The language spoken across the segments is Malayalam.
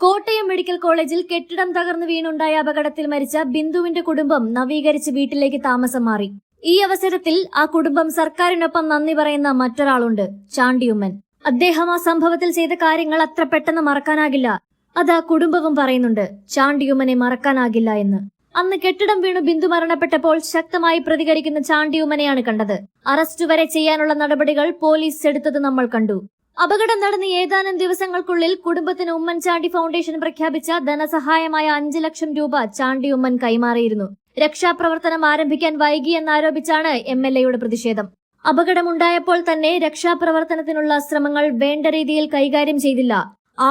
കോട്ടയം മെഡിക്കൽ കോളേജിൽ കെട്ടിടം തകർന്നു വീണുണ്ടായ അപകടത്തിൽ മരിച്ച ബിന്ദുവിന്റെ കുടുംബം നവീകരിച്ച് വീട്ടിലേക്ക് താമസം മാറി. ഈ അവസരത്തിൽ ആ കുടുംബം സർക്കാരിനൊപ്പം നന്ദി പറയുന്ന മറ്റൊരാളുണ്ട്, ചാണ്ടിയുമ്മൻ. അദ്ദേഹം ആ സംഭവത്തിൽ ചെയ്ത കാര്യങ്ങൾ അത്ര പെട്ടെന്ന് മറക്കാനാകില്ല. അത് ആ കുടുംബവും പറയുന്നുണ്ട്, ചാണ്ടിയുമ്മനെ മറക്കാനാകില്ല എന്ന്. അന്ന് കെട്ടിടം വീണു ബിന്ദു മരണപ്പെട്ടപ്പോൾ ശക്തമായി പ്രതികരിക്കുന്ന ചാണ്ടിയുമ്മനെയാണ് കണ്ടത്. അറസ്റ്റ് വരെ ചെയ്യാനുള്ള നടപടികൾ പോലീസ് എടുത്തത് നമ്മൾ കണ്ടു. അപകടം നടന്ന് ഏതാനും ദിവസങ്ങൾക്കുള്ളിൽ കുടുംബത്തിന് ഉമ്മൻചാണ്ടി ഫൗണ്ടേഷൻ പ്രഖ്യാപിച്ച ധനസഹായമായ 5 ലക്ഷം രൂപ ചാണ്ടിയുമ്മൻ കൈമാറിയിരുന്നു. രക്ഷാപ്രവർത്തനം ആരംഭിക്കാൻ വൈകിയെന്നാരോപിച്ചാണ് MLAയുടെ പ്രതിഷേധം. അപകടമുണ്ടായപ്പോൾ തന്നെ രക്ഷാപ്രവർത്തനത്തിനുള്ള ശ്രമങ്ങൾ വേണ്ട രീതിയിൽ കൈകാര്യം ചെയ്തില്ല.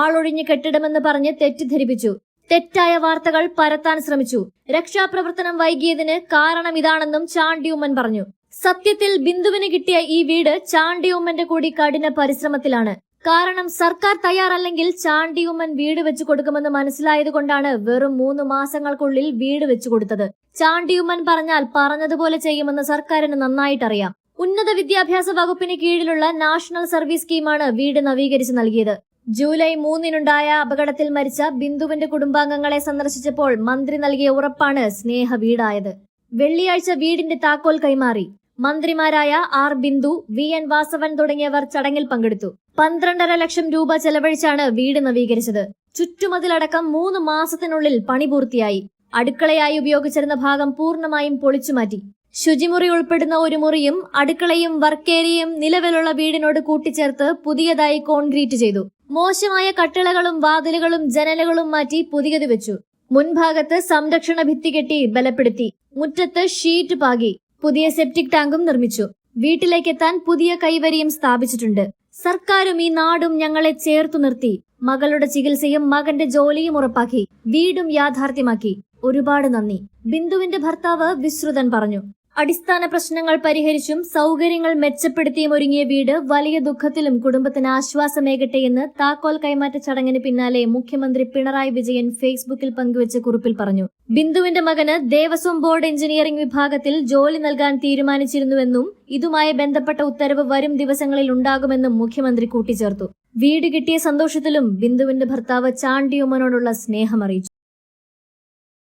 ആളൊഴിഞ്ഞ് കെട്ടിടമെന്ന് പറഞ്ഞ് തെറ്റിദ്ധരിപ്പിച്ചു. തെറ്റായ വാർത്തകൾ പരത്താൻ ശ്രമിച്ചു. രക്ഷാപ്രവർത്തനം വൈകിയതിന് കാരണം ഇതാണെന്നും ചാണ്ടിയുമ്മൻ പറഞ്ഞു. സത്യത്തിൽ ബിന്ദുവിന് കിട്ടിയ ഈ വീട് ചാണ്ടിയുമ്മന്റെ കൂടി കഠിന പരിശ്രമത്തിലാണ്. കാരണം സർക്കാർ തയ്യാറല്ലെങ്കിൽ ചാണ്ടിയുമ്മൻ വീട് വെച്ചു കൊടുക്കുമെന്ന് മനസ്സിലായതുകൊണ്ടാണ് വെറും 3 മാസങ്ങൾക്കുള്ളിൽ വീട് വെച്ചു കൊടുത്തത്. ചാണ്ടിയുമ്മൻ പറഞ്ഞാൽ പറഞ്ഞതുപോലെ ചെയ്യുമെന്ന് സർക്കാരിന് നന്നായിട്ടറിയാം. ഉന്നത വിദ്യാഭ്യാസ വകുപ്പിന് കീഴിലുള്ള നാഷണൽ സർവീസ് സ്കീമാണ് വീട് നവീകരിച്ച് നൽകിയത്. ജൂലൈ 3-നുണ്ടായ അപകടത്തിൽ മരിച്ച ബിന്ദുവിന്റെ കുടുംബാംഗങ്ങളെ സന്ദർശിച്ചപ്പോൾ മന്ത്രി നൽകിയ ഉറപ്പാണ് സ്നേഹ വീടായത്. വെള്ളിയാഴ്ച വീടിന്റെ താക്കോൽ കൈമാറി. മന്ത്രിമാരായ R. ബിന്ദു, VN വാസവൻ തുടങ്ങിയവർ ചടങ്ങിൽ പങ്കെടുത്തു. 12.5 ലക്ഷം രൂപ ചെലവഴിച്ചാണ് വീട് നവീകരിച്ചത്. ചുറ്റുമതിലടക്കം 3 മാസത്തിനുള്ളിൽ പണി പൂർത്തിയായി. അടുക്കളയായി ഉപയോഗിച്ചിരുന്ന ഭാഗം പൂർണ്ണമായും പൊളിച്ചുമാറ്റി. ശുചിമുറി ഉൾപ്പെടുന്ന ഒരു മുറിയും അടുക്കളയും വർക്കേരിയയും നിലവിലുള്ള വീടിനോട് കൂട്ടിച്ചേർത്ത് പുതിയതായി കോൺക്രീറ്റ് ചെയ്തു. മോശമായ കട്ടിളകളും വാതിലുകളും ജനലുകളും മാറ്റി പുതിയത് വെച്ചു. മുൻഭാഗത്ത് സംരക്ഷണ ഭിത്തി കെട്ടി ബലപ്പെടുത്തി. മുറ്റത്ത് ഷീറ്റ് പാകി. പുതിയ സെപ്റ്റിക് ടാങ്കും നിർമ്മിച്ചു. വീട്ടിലേക്കെത്താൻ പുതിയ കൈവരിയും സ്ഥാപിച്ചിട്ടുണ്ട്. സർക്കാരും ഈ നാടും ഞങ്ങളെ ചേർത്തു നിർത്തി. മകളുടെ ചികിത്സയും മകന്റെ ജോലിയും ഉറപ്പാക്കി. വീടും യാഥാർത്ഥ്യമാക്കി. ഒരുപാട് നന്ദി. ബിന്ദുവിന്റെ ഭർത്താവ് വിശ്രുതൻ പറഞ്ഞു. അടിസ്ഥാന പ്രശ്നങ്ങൾ പരിഹരിച്ചും സൗകര്യങ്ങൾ മെച്ചപ്പെടുത്തിയും ഒരുങ്ങിയ വീട് വലിയ ദുഃഖത്തിലും കുടുംബത്തിന് ആശ്വാസമേകട്ടെയെന്ന് താക്കോൽ കൈമാറ്റ ചടങ്ങിന് പിന്നാലെ മുഖ്യമന്ത്രി പിണറായി വിജയൻ ഫേസ്ബുക്കിൽ പങ്കുവച്ച കുറിപ്പിൽ പറഞ്ഞു. ബിന്ദുവിന്റെ മകന് ദേവസ്വം ബോർഡ് എഞ്ചിനീയറിംഗ് വിഭാഗത്തിൽ ജോലി നൽകാൻ തീരുമാനിച്ചിരുന്നുവെന്നും ഇതുമായി ബന്ധപ്പെട്ട ഉത്തരവ് വരും ദിവസങ്ങളിൽ ഉണ്ടാകുമെന്നും മുഖ്യമന്ത്രി കൂട്ടിച്ചേർത്തു. വീട് കിട്ടിയ സന്തോഷത്തിലും ബിന്ദുവിന്റെ ഭർത്താവ് ചാണ്ടിയുമ്മനോടുള്ള സ്നേഹം അറിയിച്ചു.